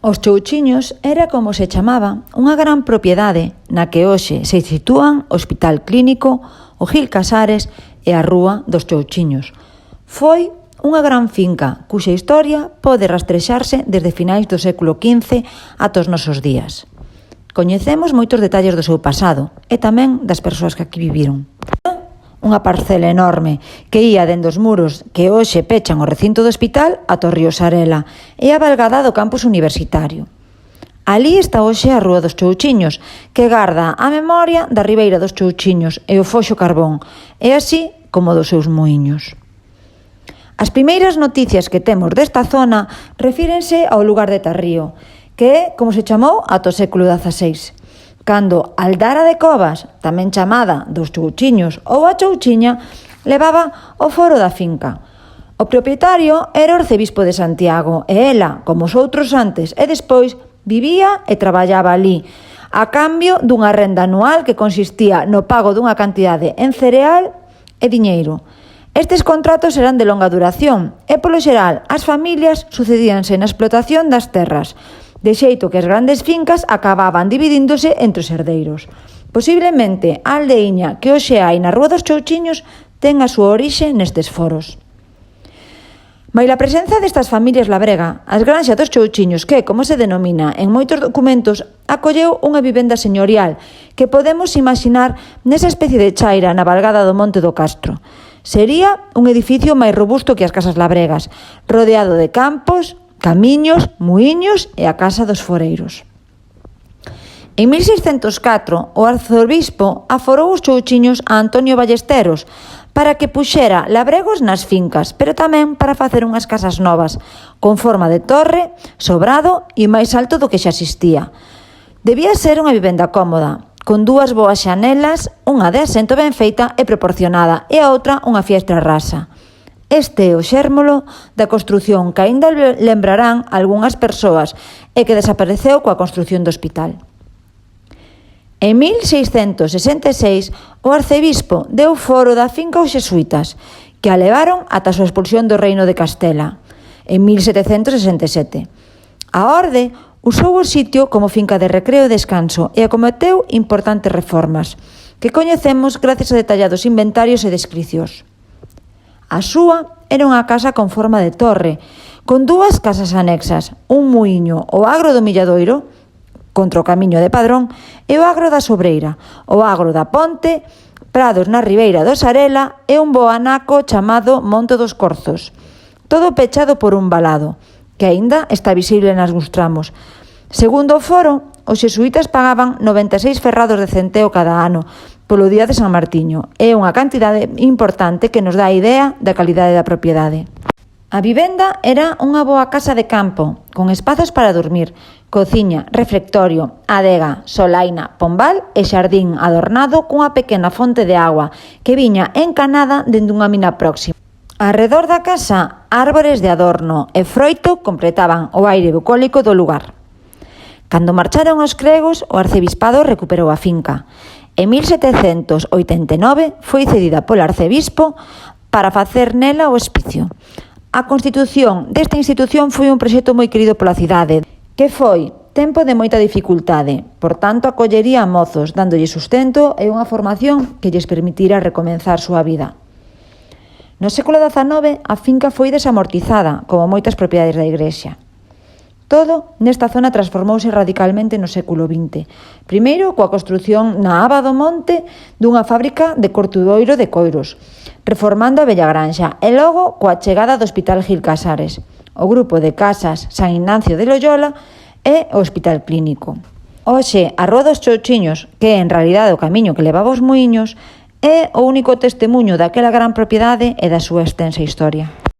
Os Chouchiños era como se chamaba unha gran propiedade na que hoxe se sitúan o Hospital Clínico, o Gil Casares e a Rúa dos Chouchiños. Foi unha gran finca cuxa historia pode rastrexarse desde finais do século XV ata os nosos días. Coñecemos moitos detalles do seu pasado e tamén das persoas que aquí viviron. Unha parcela enorme que ía dende os muros que hoxe pechan o recinto do hospital ata o río Sarela e a valgada do campus universitario. Alí está hoxe a Rúa dos Chouchiños, que garda a memoria da Ribeira dos Chouchiños e o Foxo Carbón, e así como dos seus muíños. As primeiras noticias que temos desta zona refírense ao lugar de Tarrío, que é como se chamou ata o século XVI. Cando Aldara de Covas, tamén chamada dos Chouchiños ou a Chouchiña, levaba o foro da finca. O propietario era o arcebispo de Santiago e ela, como os outros antes e despois, vivía e traballaba ali, a cambio dunha renda anual que consistía no pago dunha cantidade en cereal e diñeiro. Estes contratos eran de longa duración e, polo xeral, as familias sucedíanse na explotación das terras, de xeito que as grandes fincas acababan dividíndose entre os herdeiros. Posiblemente a aldeiña que hoxe hai na Rúa dos Chouchiños ten a súa orixe nestes foros. Maila a presenza destas familias labrega, as granxas dos Chouchiños que, como se denomina en moitos documentos, acolleu unha vivenda señorial que podemos imaginar nesa especie de chaira na valgada do Monte do Castro. Sería un edificio máis robusto que as casas labregas, rodeado de campos, camiños, muíños e a casa dos foreiros. En 1604, o arzobispo aforou os Chouchiños a Antonio Ballesteros para que puxera labregos nas fincas, pero tamén para facer unhas casas novas, con forma de torre, sobrado e máis alto do que xa existía. Debía ser unha vivenda cómoda, con dúas boas xanelas, unha de asento ben feita e proporcionada e a outra unha fiestra rasa. Este é o xérmolo da construción que aínda lembrarán algunhas persoas e que desapareceu coa construción do hospital. En 1666, o arcebispo deu foro da finca aos xesuítas, que a levaron ata a súa expulsión do reino de Castela, en 1767. A orde usou o sitio como finca de recreo e descanso e acometeu importantes reformas, que coñecemos gracias a detallados inventarios e descricións. A súa era unha casa con forma de torre, con dúas casas anexas, un muíño, o agro do Milladoiro, contra o camiño de Padrón, e o agro da Sobreira, o agro da Ponte, prados na Ribeira do Sarela e un bo anaco chamado Monte dos Corzos. Todo pechado por un valado, que aínda está visible nas tramos. Segundo o foro, os xesuítas pagaban 96 ferrados de centeo cada ano, polo día de San Martiño. É unha cantidade importante que nos dá a idea da calidade da propiedade. A vivenda era unha boa casa de campo, con espazos para dormir, cociña, refectorio, adega, solaina, pombal e xardín adornado cunha pequena fonte de agua que viña encanada dende unha mina próxima. Arredor da casa, árbores de adorno e froito completaban o aire bucólico do lugar. Cando marcharon os gregos, o arcebispado recuperou a finca. En 1789 foi cedida polo arcebispo para facer nela o hospicio. A constitución desta institución foi un proxecto moi querido pola cidade, que foi tempo de moita dificultade, por tanto acollería a mozos, dándolle sustento e unha formación que lles permitira recomenzar súa vida. No século XIX, a finca foi desamortizada, como moitas propiedades da igrexa. Todo nesta zona transformouse radicalmente no século XX. Primeiro, coa construción na Aba do Monte dunha fábrica de cortudoiro de coiros, reformando a vella granxa, e logo coa chegada do Hospital Gil Casares, o grupo de casas San Ignacio de Loyola e o Hospital Clínico. Hoxe, a Rúa dos Chouchiños, que é en realidade o camiño que levaba os muíños, é o único testemuño daquela gran propiedade e da súa extensa historia.